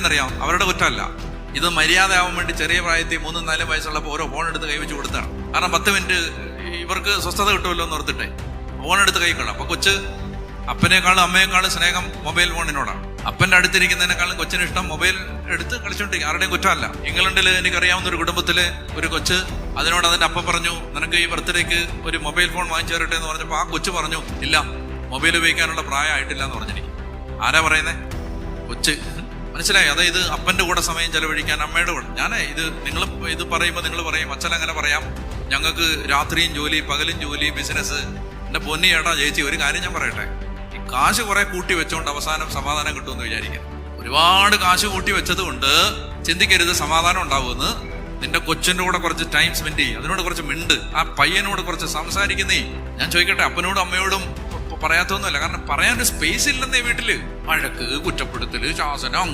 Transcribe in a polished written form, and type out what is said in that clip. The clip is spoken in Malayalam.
എന്തെന്നറിയാം? അവരുടെ കുറ്റമല്ല. ഇത് മര്യാദയാവാൻ വേണ്ടി ചെറിയ പ്രായത്തിൽ 3-4 വയസ്സുള്ളപ്പോൾ ഓരോ ഫോൺ എടുത്ത് കൈവച്ച് കൊടുത്താണ്. കാരണം 10 മിനിറ്റ് ഇവർക്ക് സ്വസ്ഥത കിട്ടുമല്ലോ എന്ന് ഓർത്തിട്ടെ ഫോൺ എടുത്ത് കൈ കാണാം. അപ്പൊ കൊച്ച് അപ്പനേക്കാളും അമ്മയെക്കാളും സ്നേഹം മൊബൈൽ ഫോണിനോടാണ്. അപ്പൻ്റെ അടുത്തിരിക്കുന്നതിനേക്കാളും കൊച്ചിന് ഇഷ്ടം മൊബൈൽ എടുത്ത് കളിച്ചോണ്ടിരിക്കും. ആരുടെയും കുറ്റമല്ല. ഇംഗ്ലണ്ടിൽ എനിക്കറിയാവുന്ന ഒരു കുടുംബത്തില് ഒരു കൊച്ച് അതിനോട് അതിന്റെ അപ്പ പറഞ്ഞു, നിനക്ക് ഈ ബർത്ത്ഡേക്ക് ഒരു മൊബൈൽ ഫോൺ വാങ്ങിച്ചു തരട്ടെ എന്ന് പറഞ്ഞപ്പോൾ ആ കൊച്ചു പറഞ്ഞു, ഇല്ല, മൊബൈൽ ഉപയോഗിക്കാനുള്ള പ്രായമായിട്ടില്ല എന്ന് പറഞ്ഞിരിക്കും. ആരാ പറയുന്നേ? കൊച്ച്. മനസ്സിലായി? അതായത് അപ്പൻ്റെ കൂടെ സമയം ചെലവഴിക്കാൻ അമ്മയുടെ കൂടെ. നിങ്ങൾ ഇത് പറയുമ്പോൾ നിങ്ങൾ പറയും, അച്ഛൻ അങ്ങനെ പറയാം, ഞങ്ങൾക്ക് രാത്രിയും ജോലി പകലും ജോലി ബിസിനസ്. എൻ്റെ പൊന്നി ചേട്ടാ ചേച്ചി, ഒരു കാര്യം ഞാൻ പറയട്ടെ, ഈ കാശ് കുറെ കൂട്ടി വെച്ചോണ്ട് അവസാനം സമാധാനം കിട്ടുമെന്ന് വിചാരിക്കാം. ഒരുപാട് കാശ് കൂട്ടി വെച്ചത് കൊണ്ട് ചിന്തിക്കരുത് സമാധാനം ഉണ്ടാവുമെന്ന്. നിന്റെ കൊച്ചിൻ്റെ കൂടെ കുറച്ച് ടൈം സ്പെൻഡ് ചെയ്യും, അതിനോട് കുറച്ച് മിണ്ട്, ആ പയ്യനോട് കുറച്ച് സംസാരിക്കുന്നേ. ഞാൻ ചോദിക്കട്ടെ, അപ്പനോടും അമ്മയോടും പറയാത്തൊന്നുമല്ല, കാരണം പറയാനൊരു സ്പേസ് ഇല്ലെന്നേ വീട്ടില്. വഴക്ക്, കുറ്റപ്പെടുത്തല്, ശാസനം,